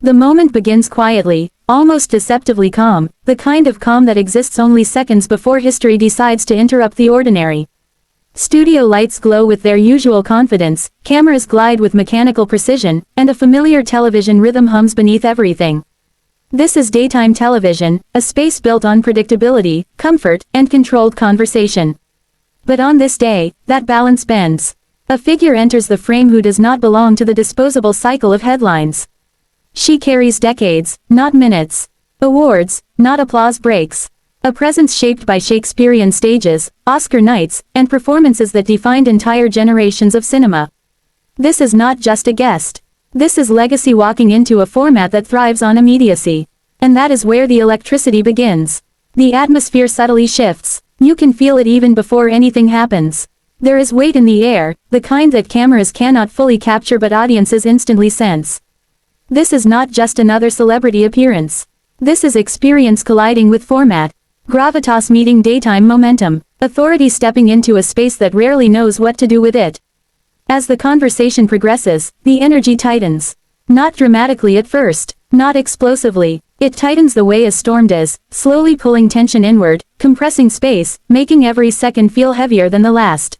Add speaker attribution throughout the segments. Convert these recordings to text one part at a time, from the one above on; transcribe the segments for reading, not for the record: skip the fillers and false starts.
Speaker 1: The moment begins quietly, almost deceptively calm, the kind of calm that exists only seconds before history decides to interrupt the ordinary. Studio lights glow with their usual confidence, cameras glide with mechanical precision, and a familiar television rhythm hums beneath everything. This is daytime television, a space built on predictability, comfort, and controlled conversation. But on this day, that balance bends. A figure enters the frame who does not belong to the disposable cycle of headlines. She carries decades, not minutes. Awards, not applause breaks. A presence shaped by Shakespearean stages, Oscar nights, and performances that defined entire generations of cinema. This is not just a guest. This is legacy walking into a format that thrives on immediacy. And that is where the electricity begins. The atmosphere subtly shifts. You can feel it even before anything happens. There is weight in the air, the kind that cameras cannot fully capture but audiences instantly sense. This is not just another celebrity appearance. This is experience colliding with format. Gravitas meeting daytime momentum. Authority stepping into a space that rarely knows what to do with it. As the conversation progresses, the energy tightens. Not dramatically at first, not explosively. It tightens the way a storm does, slowly pulling tension inward, compressing space, making every second feel heavier than the last.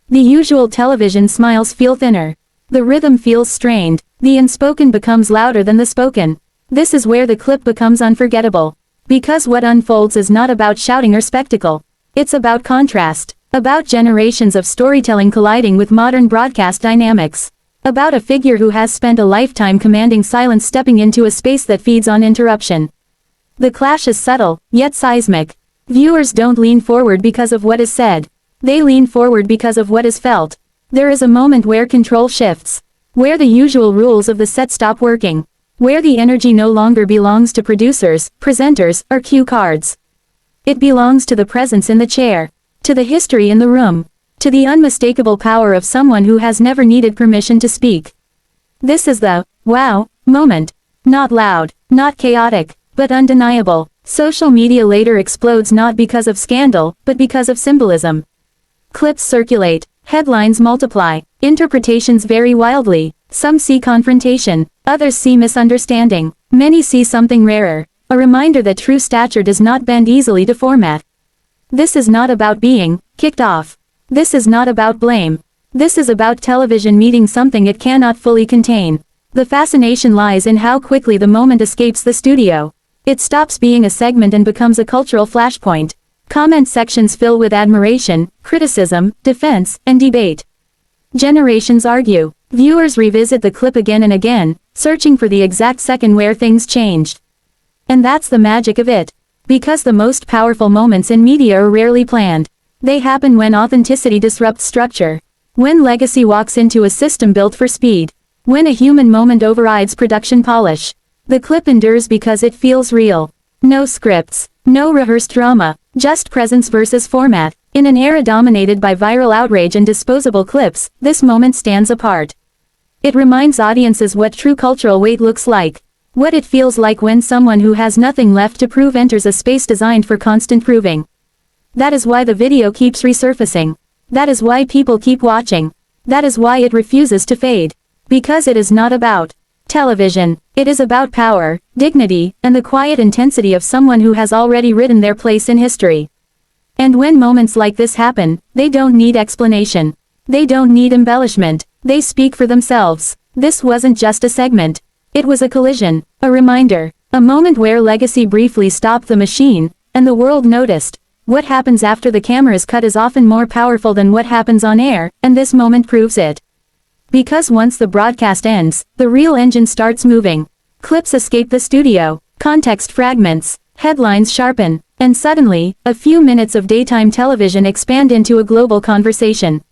Speaker 1: The usual television smiles feel thinner. The rhythm feels strained. The unspoken becomes louder than the spoken. This is where the clip becomes unforgettable. Because what unfolds is not about shouting or spectacle. It's about contrast. About generations of storytelling colliding with modern broadcast dynamics. About a figure who has spent a lifetime commanding silence stepping into a space that feeds on interruption. The clash is subtle, yet seismic. Viewers don't lean forward because of what is said. They lean forward because of what is felt. There is a moment where control shifts. Where the usual rules of the set stop working. Where the energy no longer belongs to producers, presenters, or cue cards. It belongs to the presence in the chair. To the history in the room. To the unmistakable power of someone who has never needed permission to speak. This is the wow moment. Not loud, not chaotic, but undeniable. Social media later explodes not because of scandal, but because of symbolism. Clips circulate. Headlines multiply. Interpretations vary wildly. Some see confrontation. Others see misunderstanding. Many see something rarer. A reminder that true stature does not bend easily to format. This is not about being kicked off. This is not about blame. This is about television meeting something it cannot fully contain. The fascination lies in how quickly the moment escapes the studio. It stops being a segment and becomes a cultural flashpoint. Comment sections fill with admiration, criticism, defense, and debate. Generations argue. Viewers revisit the clip again and again, searching for the exact second where things changed. And that's the magic of it. Because the most powerful moments in media are rarely planned. They happen when authenticity disrupts structure. When legacy walks into a system built for speed. When a human moment overrides production polish. The clip endures because it feels real. No scripts. No rehearsed drama. Just presence versus format. In an era dominated by viral outrage and disposable clips, this moment stands apart. It reminds audiences what true cultural weight looks like. What it feels like when someone who has nothing left to prove enters a space designed for constant proving. That is why the video keeps resurfacing. That is why people keep watching. That is why it refuses to fade. Because it is not about television. It is about power, dignity, and the quiet intensity of someone who has already written their place in history. And when moments like this happen, they don't need explanation. They don't need embellishment. They speak for themselves. This wasn't just a segment. It was a collision, a reminder, a moment where legacy briefly stopped the machine, and the world noticed. What happens after the camera's cut is often more powerful than what happens on air, and this moment proves it. Because once the broadcast ends, the real engine starts moving. Clips escape the studio, context fragments, headlines sharpen, and suddenly, a few minutes of daytime television expand into a global conversation.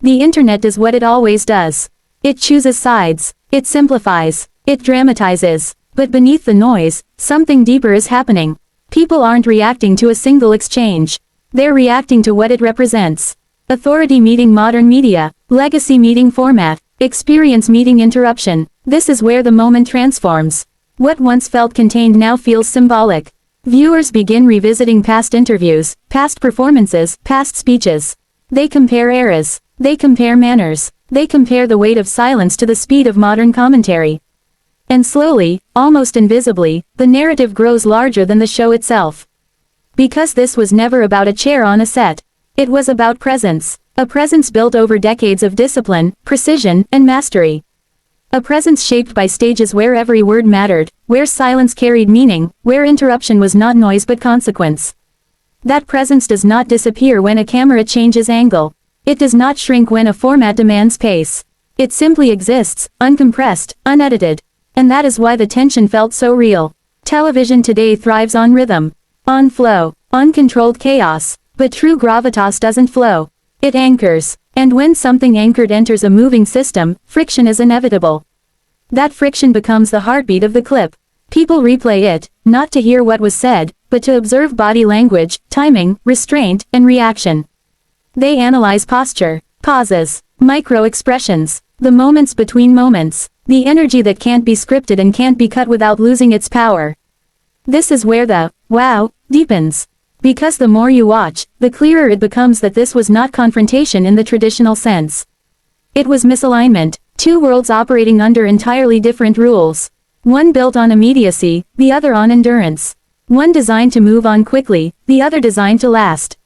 Speaker 1: The internet does what it always does. It chooses sides, it simplifies, it dramatizes, but beneath the noise, something deeper is happening. People aren't reacting to a single exchange. They're reacting to what it represents. Authority meeting modern media, legacy meeting format, experience meeting interruption. This is where the moment transforms. What once felt contained now feels symbolic. Viewers begin revisiting past interviews, past performances, past speeches. They compare eras. They compare manners. They compare the weight of silence to the speed of modern commentary. And slowly, almost invisibly, the narrative grows larger than the show itself. Because this was never about a chair on a set. It was about presence. A presence built over decades of discipline, precision, and mastery. A presence shaped by stages where every word mattered, where silence carried meaning, where interruption was not noise but consequence. That presence does not disappear when a camera changes angle. It does not shrink when a format demands pace. It simply exists, uncompressed, unedited. And that is why the tension felt so real. Television today thrives on rhythm, on flow, on controlled chaos, but true gravitas doesn't flow. It anchors. And when something anchored enters a moving system, friction is inevitable. That friction becomes the heartbeat of the clip. People replay it, not to hear what was said, but to observe body language, timing, restraint, and reaction. They analyze posture, pauses, micro-expressions, the moments between moments, the energy that can't be scripted and can't be cut without losing its power. This is where the wow deepens. Because the more you watch, the clearer it becomes that this was not confrontation in the traditional sense. It was misalignment, two worlds operating under entirely different rules. One built on immediacy, the other on endurance. One designed to move on quickly, the other designed to last.